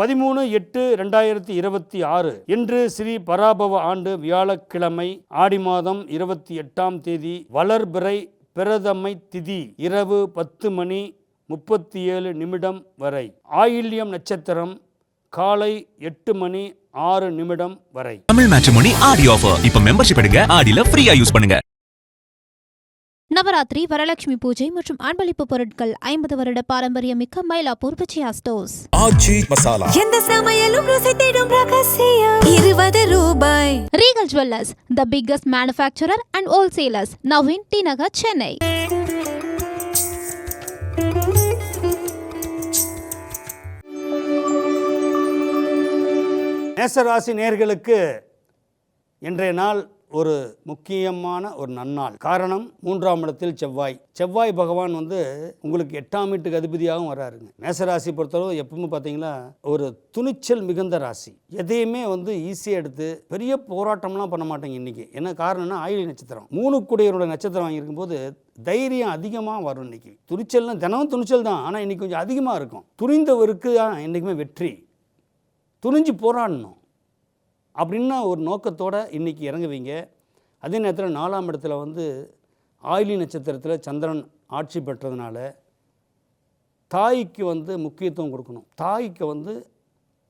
13/8/2026 இன்று ஸ்ரீ பராபவ ஆண்டு வியாழக்கிழமை ஆடி மாதம் 28ஆம் தேதி வளர்பிறை பிரதமை திதி இரவு 10:37 வரை. ஆயில்யம் நட்சத்திரம் காலை 8:06 வரை. தமிழ் மேட்ரிமோனி ஆடி ஆஃபர். இப்ப மெம்பர்ஷிப் எடுங்க, ஆடில ஃப்ரீயா யூஸ் பண்ணுங்க. நவராத்திரி, வரலட்சுமி பூஜை மற்றும் அன்பளிப்பு பொருட்கள் 50 வருட பாரம்பரியமிக்க மயிலாப்பூர் விஜயா ஸ்டோர்ஸ். ஆச்சி மசாலா, எந்த சமையலும் ருசி தேடும் ரகசியம் 20 ரூபாய். Regal jewellers, the biggest manufacturer and wholesalers, now in T Nagar, Chennai. மேசராசி நேயர்களுக்கு இன்றைய நாள் ஒரு முக்கியமான ஒரு நன்னாள். காரணம், 3ஆம் இடத்தில் செவ்வாய் பகவான் உங்களுக்கு 8ஆம் வீட்டுக்கு அதிபதியாகவும் வராருங்க. மேசராசி பொறுத்தளவு எப்பவுமே பார்த்தீங்கன்னா ஒரு துணிச்சல் மிகுந்த ராசி. எதையுமே ஈஸியாக எடுத்து பெரிய போராட்டம்லாம் பண்ண மாட்டேங்க இன்னைக்கு. என்ன காரணம்னா, ஆயில்ய நட்சத்திரம் 3 கூடியவரோட நட்சத்திரம் வாங்கியிருக்கும் போது தைரியம் அதிகமாக வரும். இன்னைக்கு துணிச்சல்னா தினமும் துணிச்சல் தான், ஆனால் இன்னைக்கு கொஞ்சம் அதிகமாக இருக்கும். துணிந்தவருக்கு தான் என்றைக்குமே வெற்றி. துணிஞ்சு போராடணும் அப்படின்னா ஒரு நோக்கத்தோடு இன்றைக்கி இறங்குவீங்க. அதே நேரத்தில் 4ஆம் இடத்துல ஆயிலி நட்சத்திரத்தில் சந்திரன் ஆட்சி பெற்றதுனால தாய்க்கு முக்கியத்துவம் கொடுக்கணும். தாய்க்கு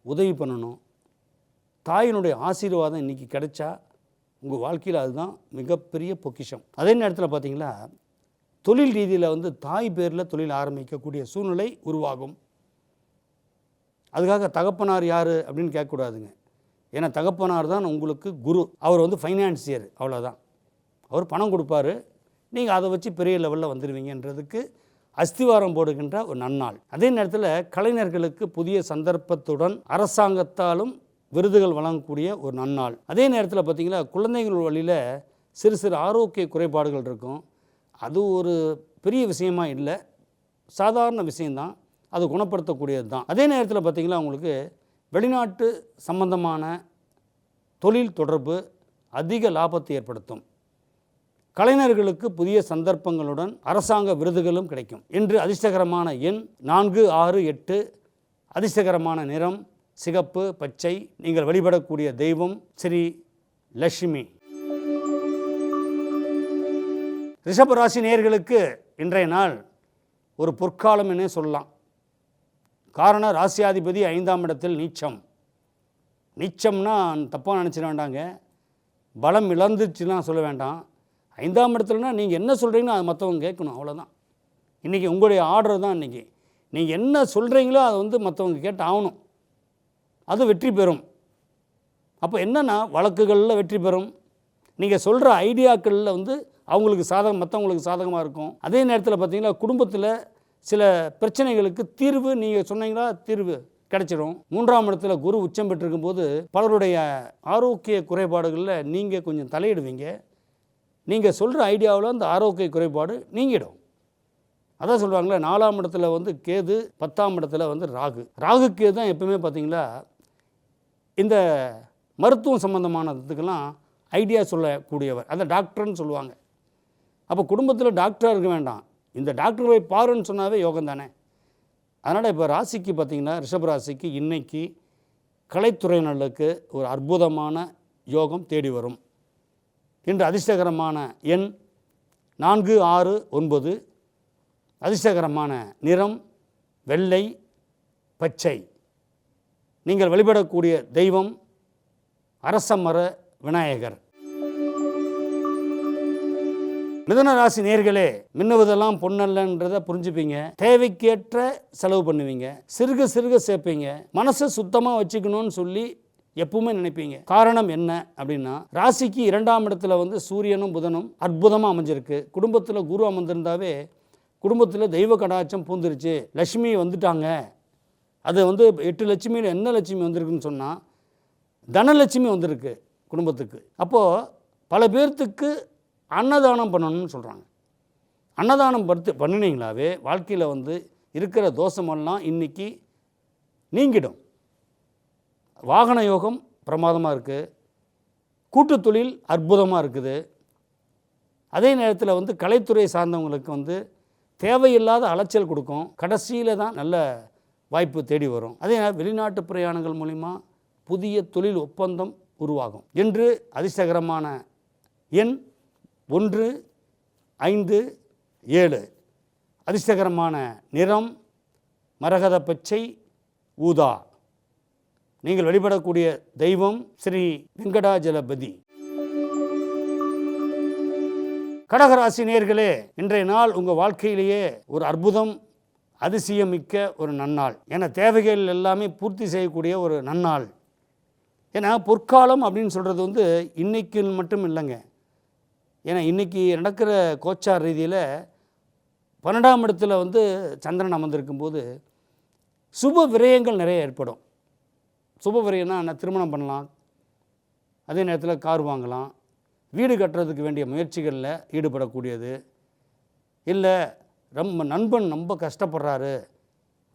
உதவி பண்ணணும். தாயினுடைய ஆசீர்வாதம் இன்றைக்கி கிடைச்சா உங்கள் வாழ்க்கையில் அதுதான் மிகப்பெரிய பொக்கிஷம். அதே நேரத்தில் பார்த்திங்களா, தொழில் ரீதியில் தாய் பேரில் தொழில் ஆரம்பிக்கக்கூடிய சூழ்நிலை உருவாகும். அதுக்காக தகப்பனார் யார் அப்படின்னு கேட்கக்கூடாதுங்க. ஏன்னா தகப்பனார் தான் உங்களுக்கு குரு. அவர் ஃபைனான்சியர், அவ்வளோதான். அவர் பணம் கொடுப்பார், நீங்கள் அதை வச்சு பெரிய லெவலில் வந்துடுவீங்கன்றதுக்கு அஸ்திவாரம் போடுகின்ற ஒரு நன்னாள். அதே நேரத்தில் கலைஞர்களுக்கு புதிய சந்தர்ப்பத்துடன் அரசாங்கத்தாலும் விருதுகள் வழங்கக்கூடிய ஒரு நன்னாள். அதே நேரத்தில் பார்த்திங்கன்னா, குழந்தைகள் வழியில் சிறு சிறு ஆரோக்கிய குறைபாடுகள் இருக்கும். அது ஒரு பெரிய விஷயமா இல்லை, சாதாரண விஷயந்தான். அது குணப்படுத்தக்கூடியது தான். அதே நேரத்தில் பார்த்திங்கன்னா, உங்களுக்கு வெளிநாட்டு சம்பந்தமான தொழில் தொடர்பு அதிக லாபத்தை ஏற்படுத்தும். கலைஞர்களுக்கு புதிய சந்தர்ப்பங்களுடன் அரசாங்க விருதுகளும் கிடைக்கும். இன்று அதிர்ஷ்டகரமான எண் 4, 6, 8. அதிர்ஷ்டகரமான நிறம் சிகப்பு, பச்சை. நீங்கள் வழிபடக்கூடிய தெய்வம் ஸ்ரீ லட்சுமி. ரிஷபராசி நேயர்களுக்கு இன்றைய நாள் ஒரு பொற்காலம் என்னே சொல்லலாம். காரணம், ராசியாதிபதி 5ஆம் இடத்தில் நீச்சம்னா தப்பாக நினச்சிட வேண்டாங்க. பலம் இழந்துச்சுலாம் சொல்ல வேண்டாம். 5ஆம் இடத்துலனா நீங்கள் என்ன சொல்கிறீங்களோ அது மற்றவங்க கேட்கணும், அவ்வளோதான். இன்றைக்கி உங்களுடைய ஆர்டர் தான். இன்றைக்கி நீங்கள் என்ன சொல்கிறீங்களோ அதை மற்றவங்க கேட்டு ஆகணும். அது வெற்றி பெறும். அப்போ என்னென்னா, வழக்குகளில் வெற்றி பெறும். நீங்கள் சொல்கிற ஐடியாக்களில் அவங்களுக்கு மற்றவங்களுக்கு சாதகமாக இருக்கும். அதே நேரத்தில் பார்த்திங்கன்னா, குடும்பத்தில் சில பிரச்சனைகளுக்கு தீர்வு நீங்கள் சொன்னீங்களா தீர்வு கிடைச்சிடும். 3ஆம் இடத்துல குரு உச்சம் பெற்றிருக்கும் போது பலருடைய ஆரோக்கிய குறைபாடுகளில் நீங்கள் கொஞ்சம் தலையிடுவீங்க. நீங்கள் சொல்கிற ஐடியாவில் அந்த ஆரோக்கிய குறைபாடு நீங்கிடும். அதான் சொல்லுவாங்களே, 4ஆம் இடத்துல கேது, 10ஆம் இடத்துல ராகு கேது தான் எப்பவுமே பார்த்திங்களா இந்த மருத்துவம் சம்மந்தமானதுக்கெல்லாம் ஐடியா சொல்லக்கூடியவர். அதை டாக்டர்னு சொல்லுவாங்க. அப்போ குடும்பத்தில் டாக்டராக இருக்க வேண்டாம், இந்த டாக்டர் போய் பாருன்னு சொன்னாவே யோகம் தானே. அதனால் இப்போ ராசிக்கு பார்த்திங்கன்னா, ரிஷபராசிக்கு இன்றைக்கி கலைத்துறையினர்களுக்கு ஒரு அற்புதமான யோகம் தேடி வரும். இன்று அதிர்ஷ்டகரமான எண் 4, 6, 9. அதிர்ஷ்டகரமான நிறம் வெள்ளை, பச்சை. நீங்கள் வழிபடக்கூடிய தெய்வம் அரசமர விநாயகர். மிதுன ராசி நேயர்களே, மின்னுவதெல்லாம் பொன்னல்லன்றதை புரிஞ்சுப்பீங்க. தேவைக்கேற்ற செலவு பண்ணுவீங்க, சிறுக சேர்ப்பீங்க. மனசை சுத்தமாக வச்சுக்கணும்னு சொல்லி எப்பவுமே நினைப்பீங்க. காரணம் என்ன அப்படின்னா, ராசிக்கு 2ஆம் இடத்துல சூரியனும் புதனும் அற்புதமாக அமைஞ்சிருக்கு. குடும்பத்தில் குரு அமர்ந்திருந்தாவே குடும்பத்தில் தெய்வ கடாட்சம் பூந்துருச்சு, லட்சுமி வந்துட்டாங்க. அது 8 லட்சுமியில் என்ன லட்சுமி வந்திருக்குன்னு சொன்னால் தனலட்சுமி வந்திருக்கு குடும்பத்துக்கு. அப்போது பல பேர்த்துக்கு அன்னதானம் பண்ணணும்னு சொல்கிறாங்க. அன்னதானம் பண்ணினீங்களாவே வாழ்க்கையில் இருக்கிற தோஷமெல்லாம் இன்றைக்கி நீங்கிடும். வாகன யோகம் பிரமாதமாக இருக்குது. கூட்டுத் தொழில் அற்புதமாக இருக்குது. அதே நேரத்தில் கலைத்துறை சார்ந்தவங்களுக்கு தேவையில்லாத அலைச்சல் கொடுக்கும். கடைசியில் தான் நல்ல வாய்ப்பு தேடி வரும். அதே வெளிநாட்டு பிரயாணங்கள் மூலிமா புதிய தொழில் ஒப்பந்தம் உருவாகும். இன்று அதிர்ஷ்டகரமான எண் 1, 5, 7. அதிர்ஷ்டகரமான நிறம் மரகத பச்சை, ஊதா. நீங்கள் வழிபடக்கூடிய தெய்வம் ஸ்ரீ வெங்கடாஜலபதி. கடகராசி நேயர்களே, இன்றைய நாள் உங்கள் வாழ்க்கையிலேயே ஒரு அற்புதம், அதிசயமிக்க ஒரு நன்னாள். ஏன்னா தேவைகள் எல்லாமே பூர்த்தி செய்யக்கூடிய ஒரு நன்னாள். ஏன்னா பொற்காலம் அப்படின்னு சொல்கிறது வந்து இன்றைக்கு மட்டும் இல்லைங்க. ஏன்னா இன்றைக்கி நடக்கிற கோச்சார் ரீதியில் 12ஆம் இடத்துல வந்து சந்திரன் அமர்ந்திருக்கும்போது சுப விரயங்கள் நிறைய ஏற்படும். சுப விரயம்னா என்ன? திருமணம் பண்ணலாம், அதே நேரத்தில் கார் வாங்கலாம், வீடு கட்டுறதுக்கு வேண்டிய முயற்சிகளில் ஈடுபடக்கூடியது. இல்லை நண்பன் ரொம்ப கஷ்டப்படுறாரு,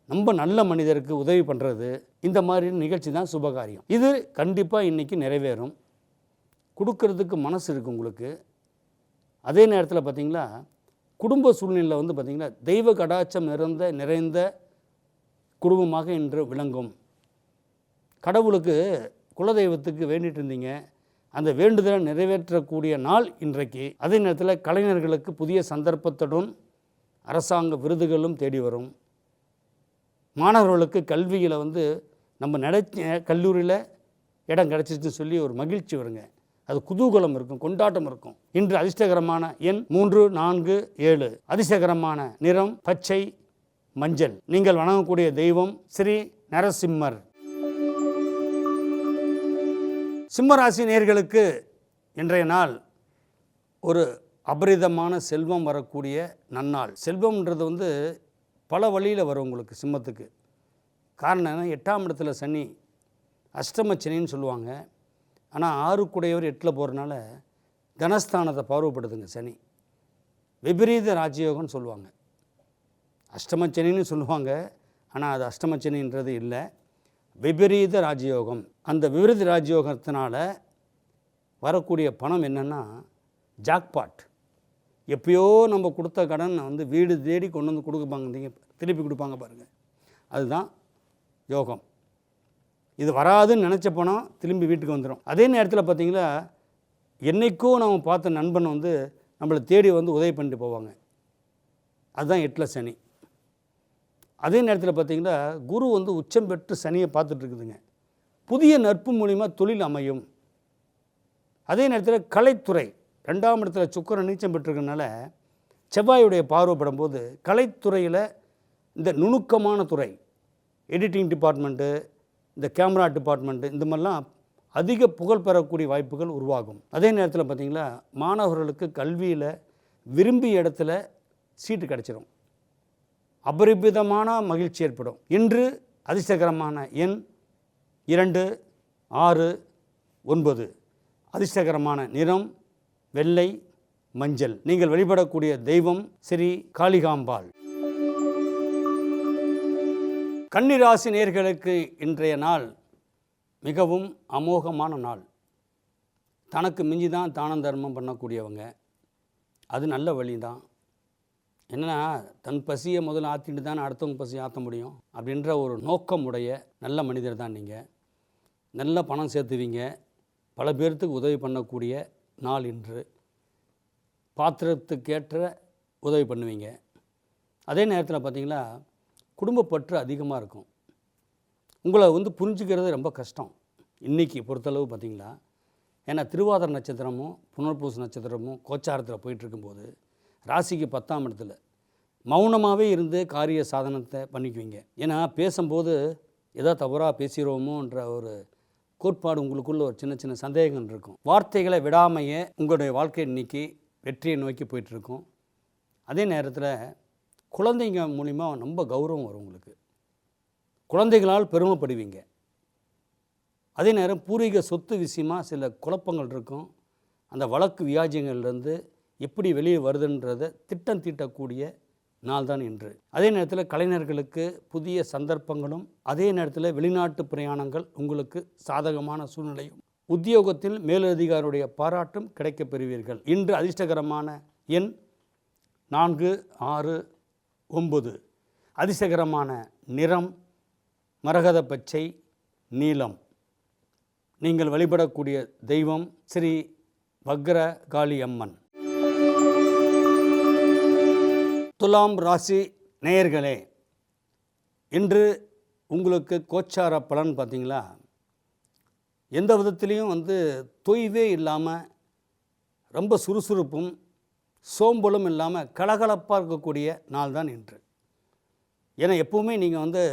ரொம்ப நல்ல மனிதருக்கு உதவி பண்ணுறது, இந்த மாதிரி நிகழ்ச்சி தான் சுபகாரியம். இது கண்டிப்பாக இன்றைக்கி நிறைவேறும். கொடுக்கறதுக்கு மனசு இருக்குது உங்களுக்கு. அதே நேரத்தில் பார்த்திங்களா குடும்ப சூழ்நிலையில் வந்து பார்த்திங்கன்னா தெய்வ கடாட்சம் நிறைந்த குடும்பமாக இன்று விளங்கும். கடவுளுக்கு குலதெய்வத்துக்கு வேண்டிட்டு இருந்தீங்க, அந்த வேண்டுதலை நிறைவேற்றக்கூடிய நாள் இன்றைக்கு. அதே நேரத்தில் கலைஞர்களுக்கு புதிய சந்தர்ப்பத்துடன் அரசாங்க விருதுகளும் தேடி வரும். மாணவர்களுக்கு கல்வியில் வந்து நம்ம நினைச்ச கல்லூரியில் இடம் கிடச்சிச்சுன்னு சொல்லி ஒரு மகிழ்ச்சி வருங்க. அது குதூகலம் இருக்கும், கொண்டாட்டம் இருக்கும். இன்று அதிர்ஷ்டகரமான எண் 3, 4, 7. அதிர்ஷ்டகரமான நிறம் பச்சை, மஞ்சள். நீங்கள் வணங்கக்கூடிய தெய்வம் ஸ்ரீ நரசிம்மர். சிம்மராசி நேயர்களுக்கு இன்றைய நாள் ஒரு அபரிதமான செல்வம் வரக்கூடிய நன்னாள். செல்வம்ன்றது வந்து பல வழியில் வரும் உங்களுக்கு சிம்மத்துக்கு. காரணம் என்ன? 8ஆம் இடத்துல சனி, அஷ்டம சனின்னு சொல்லுவாங்க. ஆனால் 6 8 போகிறனால தனஸ்தானத்தை பார்வைப்படுதுங்க சனி. விபரீத ராஜயோகம்னு சொல்லுவாங்க. அஷ்டம சனின்னு சொல்லுவாங்க, ஆனால் அது அஷ்டம சனின்றது இல்லை, விபரீத ராஜயோகம். அந்த விபரீத ராஜயோகத்தினால வரக்கூடிய பணம் என்னென்னா ஜாக்பாட். எப்பயோ நம்ம கொடுத்த கடன் வந்து வீடு தேடி கொண்டு வந்து கொடுப்பாங்க, திருப்பி கொடுப்பாங்க பாருங்கள், அதுதான் யோகம். இது வராதுன்னு நினச்ச பணம் திரும்பி வீட்டுக்கு வந்துடும். அதே நேரத்தில் பார்த்திங்களா என்றைக்கோ நம்ம பார்த்த நண்பன் வந்து நம்மளை தேடி வந்து உதவி பண்ணிட்டு போவாங்க. அதுதான் 8ல் சனி. அதே நேரத்தில் பார்த்திங்கன்னா குரு வந்து உச்சம் பெற்று சனியை பார்த்துட்ருக்குதுங்க. புதிய நட்பு மூலிமா தொழில் அமையும். அதே நேரத்தில் கலைத்துறை 2ஆம் இடத்துல சுக்கிரன் நீச்சம் பெற்றிருக்கனால செவ்வாயுடைய பார்வைப்படும் போது கலைத்துறையில் இந்த நுணுக்கமான துறை, எடிட்டிங் டிபார்ட்மெண்ட்டு, இந்த கேமரா டிபார்ட்மெண்ட்டு, இந்த மாதிரிலாம் அதிக புகழ் பெறக்கூடிய வாய்ப்புகள் உருவாகும். அதே நேரத்தில் பார்த்திங்களா மாணவர்களுக்கு கல்வியில் விரும்பிய இடத்துல சீட்டு கிடச்சிடும். அபரிமிதமான மகிழ்ச்சி ஏற்படும். இன்று அதிர்ஷ்டகரமான எண் 2, 6, 9. அதிர்ஷ்டகரமான நிறம் வெள்ளை, மஞ்சள். நீங்கள் வழிபடக்கூடிய தெய்வம் ஸ்ரீ காளிகாம்பாள். கன்னிராசி நேயர்களுக்கு இன்றைய நாள் மிகவும் அமோகமான நாள். தனக்கு மிஞ்சி தான் தானம் தர்மம் பண்ணக்கூடியவங்க, அது நல்ல வழி தான். என்னென்னா தன் பசியை முதல்ல ஆற்றிட்டு தான் அடுத்தவங்க பசியை ஆற்ற முடியும் அப்படின்ற ஒரு நோக்கம் உடைய நல்ல மனிதர் தான் நீங்கள். நல்ல பணம் சேர்த்துவீங்க, பல பேர்த்துக்கு உதவி பண்ணக்கூடிய நாள் இன்று. பாத்திரத்துக்கேற்ற உதவி பண்ணுவீங்க. அதே நேரத்தில் பார்த்திங்களா குடும்பப்பற்று அதிகமாக இருக்கும். உங்களை வந்து புரிஞ்சுக்கிறது ரொம்ப கஷ்டம் இன்றைக்கி பொறுத்தளவு பார்த்திங்களா. ஏன்னா திருவாதிரை நட்சத்திரமும் புனர்பூச நட்சத்திரமும் கோச்சாரத்தில் போயிட்டுருக்கும்போது ராசிக்கு 10ஆம் இடத்துல மௌனமாகவே இருந்து காரிய சாதனத்தை பண்ணிக்குவீங்க. ஏன்னா பேசும்போது ஏதோ தவறாக பேசிடுவோமோன்ற ஒரு கோட்பாடு உங்களுக்குள்ள ஒரு சின்ன சின்ன சந்தேகங்கள் இருக்கும். வார்த்தைகளை விடாமையே உங்களுடைய வாழ்க்கை இன்றைக்கி வெற்றியை நோக்கி போயிட்டுருக்கும். அதே நேரத்தில் குழந்தைங்க மூலிமா ரொம்ப கௌரவம் வரும் உங்களுக்கு. குழந்தைகளால் பெருமைப்படுவீங்க. அதே நேரம் பூர்வீக சொத்து விஷயமாக சில குழப்பங்கள் இருக்கும். அந்த வழக்கு வியாஜியங்கள்லேருந்து எப்படி வெளியே வருதுன்றதை திட்டம் தீட்டக்கூடிய நாள் தான் இன்று. அதே நேரத்தில் கலைஞர்களுக்கு புதிய சந்தர்ப்பங்களும், அதே நேரத்தில் வெளிநாட்டு பிரயாணங்கள் உங்களுக்கு சாதகமான சூழ்நிலையும், உத்தியோகத்தில் மேலதிகாரியுடைய பாராட்டும் கிடைக்கப் பெறுவீர்கள். இன்று அதிர்ஷ்டகரமான எண் 4, 6, 9. அதிர்ஷ்டகரமான நிறம் மரகத பச்சை, நீலம். நீங்கள் வழிபடக்கூடிய தெய்வம் ஸ்ரீ வக்ர காளி அம்மன். துலாம் ராசி நேயர்களே, இன்று உங்களுக்கு கோச்சார பலன் பார்த்தீங்களா, எந்த விதத்துலேயும் தொய்வே இல்லாமல் ரொம்ப சுறுசுறுப்பும் சோம்பலும் இல்லாமல் கலகலப்பாக இருக்கக்கூடிய நாள் தான் இன்று. ஏன்னா எப்போவுமே நீங்கள்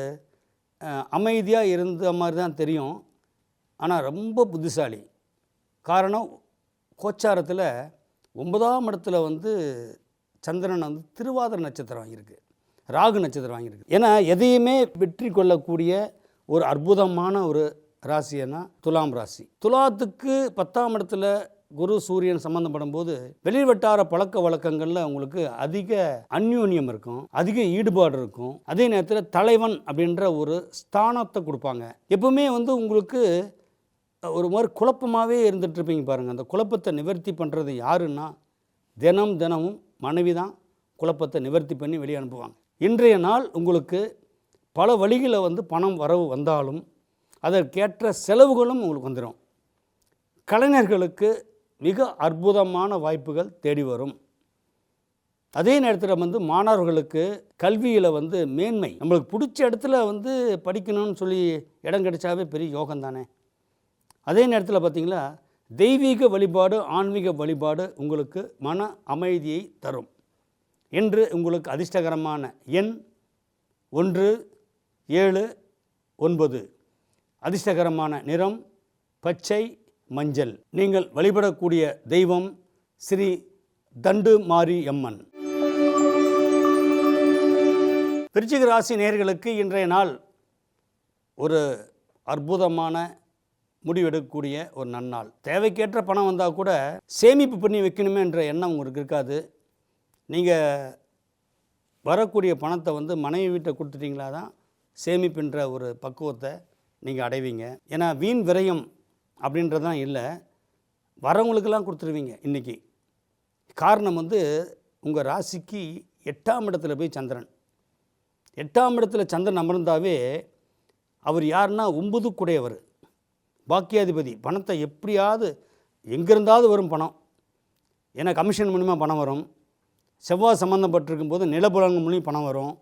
அமைதியாக இருந்த மாதிரி தான் தெரியும், ஆனால் ரொம்ப புத்திசாலி. காரணம், கோச்சாரத்தில் 9ஆம் இடத்துல சந்திரன் திருவாதிரை நட்சத்திரம் வாங்கியிருக்கு, ராகு நட்சத்திரம் வாங்கியிருக்கு. ஏன்னா எதையுமே வெற்றி கொள்ளக்கூடிய ஒரு அற்புதமான ஒரு ராசின்னா துலாம் ராசி. துலாத்துக்கு 10ஆம் இடத்துல குரு சூரியன் சம்மந்தப்படும் போது வெளிவட்டார பழக்க வழக்கங்களில் உங்களுக்கு அதிக அந்யோன்யம் இருக்கும், அதிக ஈடுபாடு இருக்கும். அதே நேரத்தில் தலைவன் அப்படின்ற ஒரு ஸ்தானத்தை கொடுப்பாங்க. எப்பவுமே உங்களுக்கு ஒரு மாதிரி குழப்பமாகவே இருந்துகிட்ருப்பீங்க பாருங்கள். அந்த குழப்பத்தை நிவர்த்தி பண்ணுறது யாருன்னா தினமும் மனைவி தான் குழப்பத்தை நிவர்த்தி பண்ணி வெளியே அனுப்புவாங்க. இன்றைய நாள் உங்களுக்கு பல வழிகளில் பணம் வரவு வந்தாலும் அதற்கேற்ற செலவுகளும் உங்களுக்கு வந்துடும். கலைஞர்களுக்கு மிக அற்புதமான வாய்ப்புகள் தேடி வரும். அதே நேரத்தில் மாணவர்களுக்கு கல்வியில் மேன்மை, நம்மளுக்கு பிடிச்ச இடத்துல படிக்கணும்னு சொல்லி இடம் கிடைச்சாவே பெரிய யோகம் தானே. அதே நேரத்தில் பார்த்திங்களா, தெய்வீக வழிபாடு, ஆன்மீக வழிபாடு உங்களுக்கு மன அமைதியை தரும். இன்று உங்களுக்கு அதிர்ஷ்டகரமான எண் 1, 7, 9. அதிர்ஷ்டகரமான நிறம் பச்சை, மஞ்சள். நீங்கள் வழிபடக்கூடிய தெய்வம் ஸ்ரீ தண்டு மாரி அம்மன். விருச்சிக ராசி நேயர்களுக்கு இன்றைய நாள் ஒரு அற்புதமான முடிவெடுக்கக்கூடிய ஒரு நன்னாள். தேவைக்கேற்ற பணம் வந்தால் கூட சேமிப்பு பண்ணி வைக்கணுமே என்ற எண்ணம் உங்களுக்கு இருக்காது. நீங்கள் வரக்கூடிய பணத்தை மனைவி வீட்டை கொடுத்துட்டிங்களா தான் சேமிப்புன்ற ஒரு பக்குவத்தை நீங்கள் அடைவீங்க. ஏன்னா வீண் விரயம் அப்படின்றதான் இல்லை, வரவங்களுக்கெல்லாம் கொடுத்துருவீங்க இன்றைக்கி. காரணம் உங்கள் ராசிக்கு 8ஆம் இடத்துல போய் சந்திரன், 8ஆம் இடத்துல சந்திரன் அமர்ந்தாவே அவர் யாருன்னா 9 கூடையவர், பாக்கியாதிபதி. பணத்தை எப்படியாவது எங்கேருந்தாவது வரும் பணம். ஏன்னா கமிஷன் மூலிமா பணம் வரும், செவ்வாய் சம்மந்தப்பட்டிருக்கும் போது நிலபுலன்கள் மூலியம் பணம் வரும்.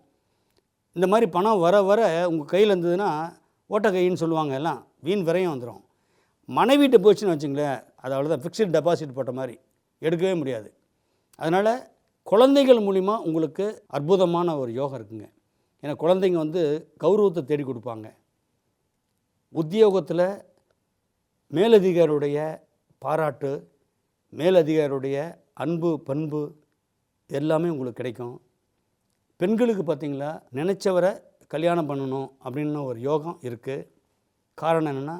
இந்த மாதிரி பணம் வர வர உங்கள் கையில் இருந்ததுன்னா ஓட்ட கைன்னு சொல்லுவாங்க, எல்லாம் வீண் விரையும் வந்துடும். மனைவிட்ட போச்சுன்னு வச்சுங்களேன், அது அவ்வளோதான், ஃபிக்ஸ்டு டெபாசிட் போட்ட மாதிரி எடுக்கவே முடியாது. அதனால் குழந்தைகள் மூலிமா உங்களுக்கு அற்புதமான ஒரு யோகம் இருக்குங்க. ஏன்னா குழந்தைங்க கௌரவத்தை தேடி கொடுப்பாங்க. உத்தியோகத்தில் மேலதிகாரியுடைய பாராட்டு, மேலதிகாரியுடைய அன்பு பண்பு எல்லாமே உங்களுக்கு கிடைக்கும். பெண்களுக்கு பார்த்திங்களா, நினச்சவரை கல்யாணம் பண்ணணும் அப்படின்னு ஒரு யோகம் இருக்குது. காரணம் என்னென்னா,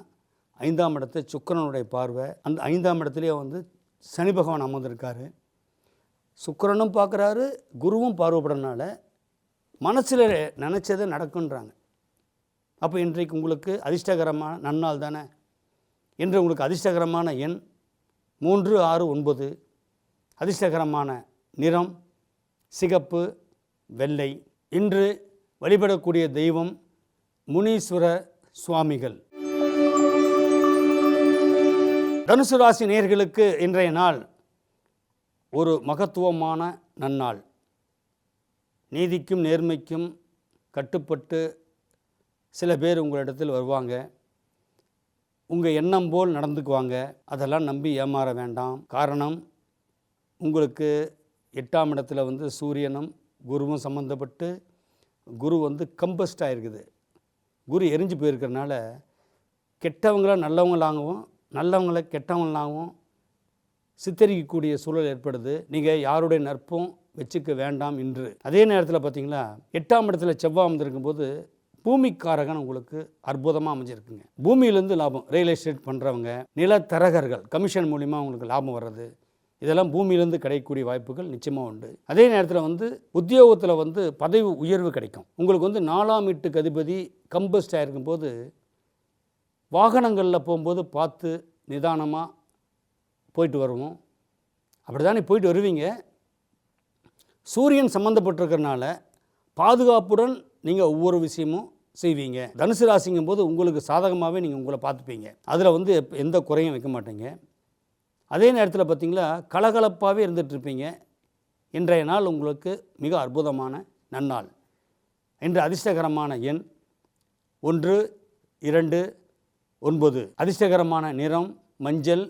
5ஆம் இடத்து சுக்கிரனுடைய பார்வை, அந்த 5ஆம் இடத்துலேயே சனி பகவான் அமர்ந்திருக்காரு. சுக்கிரனும் பார்க்குறாரு, குருவும் பார்வைப்படுறதுனால மனசில் நினச்சதை நடக்குன்றாங்க. அப்போ இன்றைக்கு உங்களுக்கு அதிர்ஷ்டகரமான நன்னாள் தானே. இன்று உங்களுக்கு அதிர்ஷ்டகரமான எண் 3, 6, 9. அதிர்ஷ்டகரமான நிறம் சிகப்பு, வெள்ளை. இன்று வழிபடக்கூடிய தெய்வம் முனீஸ்வர சுவாமிகள். தனுசு ராசி நேயர்களுக்கு இன்றைய நாள் ஒரு மகத்துவமான நன்னாள். நீதிக்கும் நேர்மைக்கும் கட்டுப்பட்டு சில பேர் உங்களிடத்தில் வருவாங்க, உங்கள் எண்ணம் போல் நடந்துக்குவாங்க. அதெல்லாம் நம்பி ஏமாற வேண்டாம். காரணம், உங்களுக்கு 8ஆம் இடத்துல சூரியனும் குருவும் சம்மந்தப்பட்டு குரு கம்பஸ்ட் ஆகிருக்குது. குரு எரிஞ்சு போயிருக்கிறதுனால கெட்டவங்கள நல்லவங்களாகவும் நல்லவங்களை கெட்டவங்களாகவும் சித்தரிக்கக்கூடிய சூழல் ஏற்படுது. நீங்கள் யாருடைய நட்பும் வச்சுக்க வேண்டாம் இன்று. அதே நேரத்தில் பார்த்தீங்களா, 8ஆம் இடத்துல செவ்வாய் அமர்ந்திருக்கும்போது பூமிக்காரகன் உங்களுக்கு அற்புதமாக அமைஞ்சிருக்குங்க. பூமியிலேருந்து லாபம், ரியல் எஸ்டேட் பண்ணுறவங்க, நிலத்தரகர்கள், கமிஷன் மூலிமா உங்களுக்கு லாபம் வர்றது, இதெல்லாம் பூமியிலேருந்து கிடைக்கக்கூடிய வாய்ப்புகள் நிச்சயமாக உண்டு. அதே நேரத்தில் உத்தியோகத்தில் பதவி உயர்வு கிடைக்கும். உங்களுக்கு 4ஆம் வீட்டுக்கு அதிபதி கம்பஸ்ட் ஆகிருக்கும் போது வாகனங்களில் போகும்போது பார்த்து நிதானமாக போயிட்டு வருவோம். அப்படி தானே போயிட்டு வருவீங்க. சூரியன் சம்மந்தப்பட்டிருக்கிறதுனால பாதுகாப்புடன் நீங்கள் ஒவ்வொரு விஷயமும் செய்வீங்க. தனுசு ராசிங்கும் போது உங்களுக்கு சாதகமாகவே நீங்கள் உங்களை பார்த்துப்பீங்க. அதில் வந்து எந்த குறையும் வைக்க மாட்டீங்க. அதே நேரத்தில் பார்த்திங்களா கலகலப்பாகவே இருந்துகிட்ருப்பீங்க. இன்றைய நாள் உங்களுக்கு மிக அற்புதமான நன்னாள். இன்று அதிர்ஷ்டகரமான எண் 1, 2, 9. அதிர்ஷ்டகரமான நிறம் மஞ்சள்,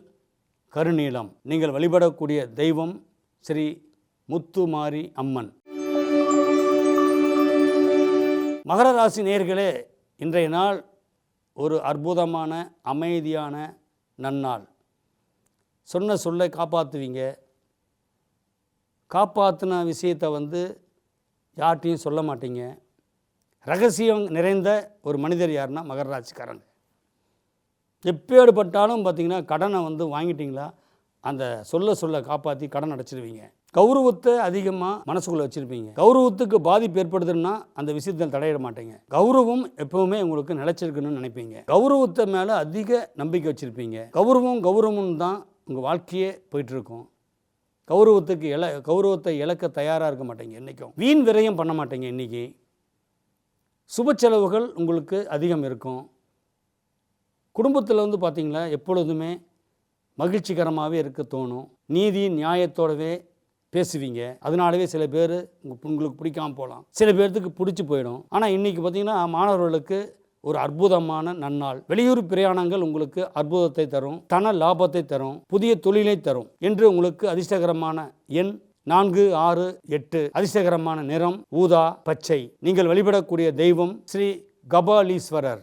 கருநீலம். நீங்கள் வழிபடக்கூடிய தெய்வம் ஸ்ரீ முத்துமாரி அம்மன். மகர ராசி நேயர்களே, இன்றைய நாள் ஒரு அற்புதமான அமைதியான நன்னாள். சொன்ன சொல்லை காப்பாற்றுவீங்க. காப்பாற்றின விஷயத்தை வந்து யார்கிட்டையும் சொல்ல மாட்டீங்க. ரகசியம் நிறைந்த ஒரு மனிதர் யாருன்னா மகர ராசிக்காரங்க. எப்பேடுபட்டாலும் பார்த்திங்கன்னா கடனை வந்து வாங்கிட்டீங்களா அந்த சொல்ல காப்பாற்றி கடன் அடைச்சிடுவீங்க. கௌரவத்தை அதிகமாக மனசுக்குள்ளே வச்சுருப்பீங்க. கௌரவத்துக்கு பாதிப்பு ஏற்படுதுன்னா அந்த விஷயத்தில் தடையிட மாட்டீங்க. கௌரவம் எப்பவுமே உங்களுக்கு நிலைச்சிருக்கணும்னு நினைப்பீங்க. கௌரவத்தை மேலே அதிக நம்பிக்கை வச்சுருப்பீங்க. கௌரவம் தான் உங்கள் வாழ்க்கையே போயிட்டுருக்கும். கௌரவத்தை இழக்க தயாராக இருக்க மாட்டீங்க. என்றைக்கும் வீண் விரயம் பண்ண மாட்டீங்க. இன்றைக்கி சுப செலவுகள் உங்களுக்கு அதிகம் இருக்கும். குடும்பத்தில் வந்து பார்த்திங்களா எப்பொழுதுமே மகிழ்ச்சிகரமாகவே இருக்க தோணும். நீதி நியாயத்தோடவே பேசுவீங்க. அதனாலவே சில பேர் உங்களுக்கு பிடிக்காமல் போகலாம், சில பேர்த்துக்கு பிடிச்சி போயிடும். ஆனால் இன்றைக்கி பார்த்திங்கன்னா மாணவர்களுக்கு ஒரு அற்புதமான நன்னாள். வெளியூர் பிரயாணங்கள் உங்களுக்கு அற்புதத்தை தரும், தன லாபத்தை தரும், புதிய தொழிலை தரும். என்று உங்களுக்கு அதிர்ஷ்டகரமான எண் 4, 6, 8. அதிர்ஷ்டகரமான நிறம் ஊதா, பச்சை. நீங்கள் வழிபடக்கூடிய தெய்வம் ஸ்ரீ கபாலீஸ்வரர்.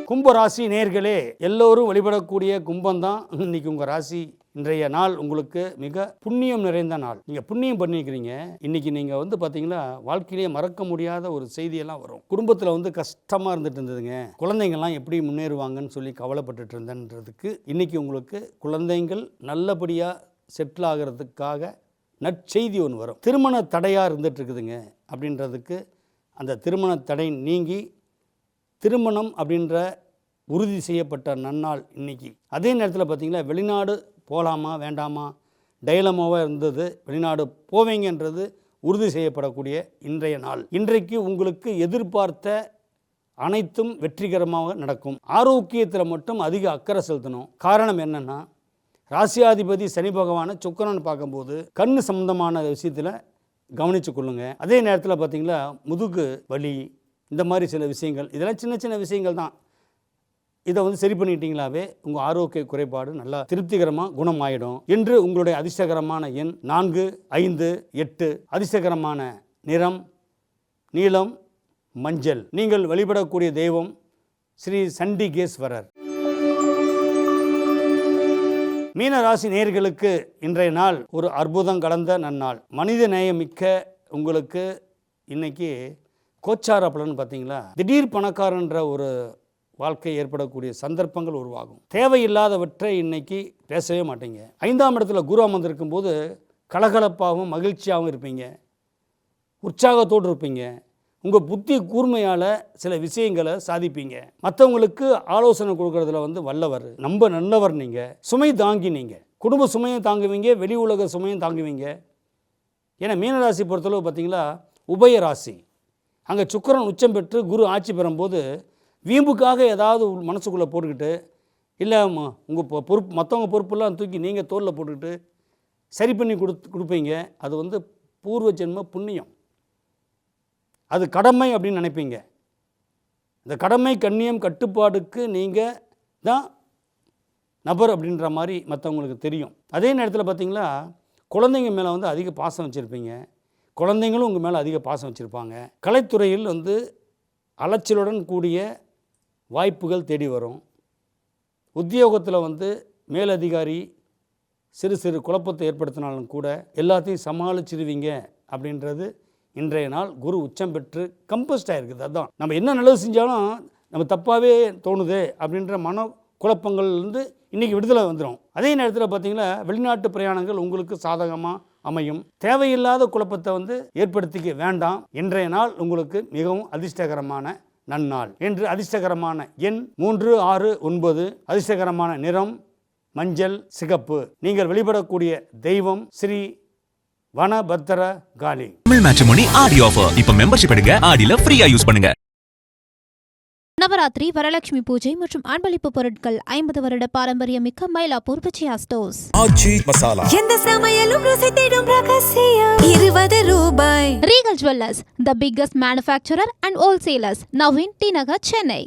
கும்பராசி நேயர்களே, எல்லோரும் வழிபடக்கூடிய கும்பம்தான் இன்னைக்கு உங்கள் ராசி. இன்றைய நாள் உங்களுக்கு மிக புண்ணியம் நிறைந்த நாள். நீங்கள் புண்ணியம் பண்ணிக்கிறீங்க. இன்றைக்கி நீங்கள் வந்து பார்த்தீங்கன்னா வாழ்க்கையிலேயே மறக்க முடியாத ஒரு செய்தியெல்லாம் வரும். குடும்பத்தில் வந்து கஷ்டமாக இருந்துட்டு இருந்ததுங்க, குழந்தைங்கள்லாம் எப்படி முன்னேறுவாங்கன்னு சொல்லி கவலைப்பட்டுட்டு இருந்தேன்றதுக்கு இன்றைக்கி உங்களுக்கு குழந்தைங்கள் நல்லபடியாக செட்டில் ஆகிறதுக்காக நற்செய்தி ஒன்று வரும். திருமண தடையாக இருந்துட்டு இருக்குதுங்க அப்படின்றதுக்கு அந்த திருமண தடை நீங்கி திருமணம் அப்படின்ற உறுதி செய்யப்பட்ட நன்னாள் இன்றைக்கி. அதே நேரத்தில் பார்த்திங்கன்னா வெளிநாடு போகலாமா வேண்டாமா டைலமாவாக இருந்தது, வெளிநாடு போவீங்கன்றது உறுதி செய்யப்படக்கூடிய இன்றைய நாள். இன்றைக்கு உங்களுக்கு எதிர்பார்த்த அனைத்தும் வெற்றிகரமாக நடக்கும். ஆரோக்கியத்தில் மட்டும் அதிக அக்கறை செலுத்தணும். காரணம் என்னென்னா ராசியாதிபதி சனி பகவானை சுக்கிரன் பார்க்கும்போது கண்ணு சம்பந்தமான விஷயத்தில் கவனித்து கொள்ளுங்க. அதே நேரத்தில் பார்த்திங்களா முதுகு வலி இந்த மாதிரி சில விஷயங்கள், இதெல்லாம் சின்ன சின்ன விஷயங்கள் தான். இதை வந்து சரி பண்ணிட்டீங்களாவே உங்கள் ஆரோக்கிய குறைபாடு நல்லா திருப்திகரமாக குணமாயிடும். என்று உங்களுடைய அதிர்ஷ்டகரமான எண் 4, 5, 8. அதிர்ஷ்டகரமான நிறம் நீலம், மஞ்சள். நீங்கள் வழிபடக்கூடிய தெய்வம் ஸ்ரீ சண்டிகேஸ்வரர். மீன ராசி நேயர்களுக்கு இன்றைய நாள் ஒரு அற்புதம் கலந்த நன்னாள். மனித நேயமிக்க உங்களுக்கு இன்னைக்கு கோச்சார பலன் பார்த்தீங்களா, திடீர் பணக்காரன்ற ஒரு வாழ்க்கை ஏற்படக்கூடிய சந்தர்ப்பங்கள் உருவாகும். தேவையில்லாதவற்றை இன்னைக்கு பேசவே மாட்டீங்க. 5ஆம் இடத்துல குரு அமர்ந்திருக்கும் போது கலகலப்பாகவும் மகிழ்ச்சியாகவும் இருப்பீங்க, உற்சாகத்தோடு இருப்பீங்க. உங்கள் புத்தி கூர்மையால் சில விஷயங்களை சாதிப்பீங்க. மற்றவங்களுக்கு ஆலோசனை கொடுக்கறதுல வந்து வல்லவர், ரொம்ப நல்லவர். நீங்கள் சுமை தாங்கி நீங்கள் குடும்ப சுமையும் தாங்குவீங்க, வெளி உலக சுமையும் தாங்குவீங்க. ஏன்னா மீனராசி பொறுத்தளவு பார்த்தீங்களா உபயராசி. அங்கே சுக்கிரன் உச்சம் பெற்று குரு ஆட்சி பெறும்போது வீம்புக்காக ஏதாவது மனசுக்குள்ளே போட்டுக்கிட்டு, இல்லை உங்கள் பொறுப்பு மற்றவங்க பொறுப்பெல்லாம் தூக்கி நீங்கள் தோளில் போட்டுக்கிட்டு சரி பண்ணி கொடுப்பீங்க. அது வந்து பூர்வ ஜென்ம புண்ணியம், அது கடமை அப்படின்னு நினைப்பீங்க. இந்த கடமை கண்ணியம் கட்டுப்பாடுக்கு நீங்கள் தான் நபர் அப்படின்ற மாதிரி மற்றவங்களுக்கு தெரியும். அதே நேரத்தில் பார்த்திங்களா குழந்தைங்க மேலே வந்து அதிக பாசம் வச்சுருப்பீங்க, குழந்தைங்களும் உங்கள் மேலே அதிக பாசம் வச்சுருப்பாங்க. கலைத்துறையில் வந்து அலைச்சலுடன் கூடிய வாய்ப்புகள் தேடி வரும். உத்தியோகத்தில் வந்து மேலதிகாரி சிறு சிறு குழப்பத்தை ஏற்படுத்தினாலும் கூட எல்லாத்தையும் சமாளிச்சிருவீங்க அப்படின்றது இன்றைய நாள் குரு உச்சம் பெற்று கம்போஸ்ட் ஆகிருக்குது. அதுதான் நம்ம என்ன நல்லது செஞ்சாலும் நம்ம தப்பாகவே தோணுது அப்படின்ற மன குழப்பங்கள்லேருந்து இன்றைக்கி விடுதலை வந்துடும். அதே நேரத்தில் பார்த்திங்கன்னா வெளிநாட்டு பிரயாணங்கள் உங்களுக்கு சாதகமாக அமையும். தேவையில்லாத குழப்பத்தை வந்து ஏற்படுத்திக்க வேண்டாம். இன்றைய நாள் உங்களுக்கு மிகவும் அதிர்ஷ்டகரமான நன்னாள். என்று அதிர்ஷ்டகரமான எண் 3, 6, 9. அதிர்ஷ்டகரமான நிறம் மஞ்சள், சிகப்பு. நீங்கள் வழிபடக்கூடிய தெய்வம் ஸ்ரீ வனபத்திர காளி. தமிழ் மேட்ரிமோனி ஆடி ஆஃபர். இப்ப மெம்பர்ஷிப் எடுங்க, ஆடியில ஃப்ரீயா யூஸ் பண்ணுங்க. நவராத்திரி, வரலட்சுமி பூஜை மற்றும் அன்பளிப்பு பொருட்கள் 50 வருட பாரம்பரியமிக்க மயிலாப்பூர் விஜயா ஸ்டோர்ஸ். ஆச்சி மசாலா. எந்த சமையலும் ருசி தேடும் ரகசியம் 20 ரூபாய். Regal jewellers, the biggest manufacturer and wholesalers, now in T Nagar, Chennai.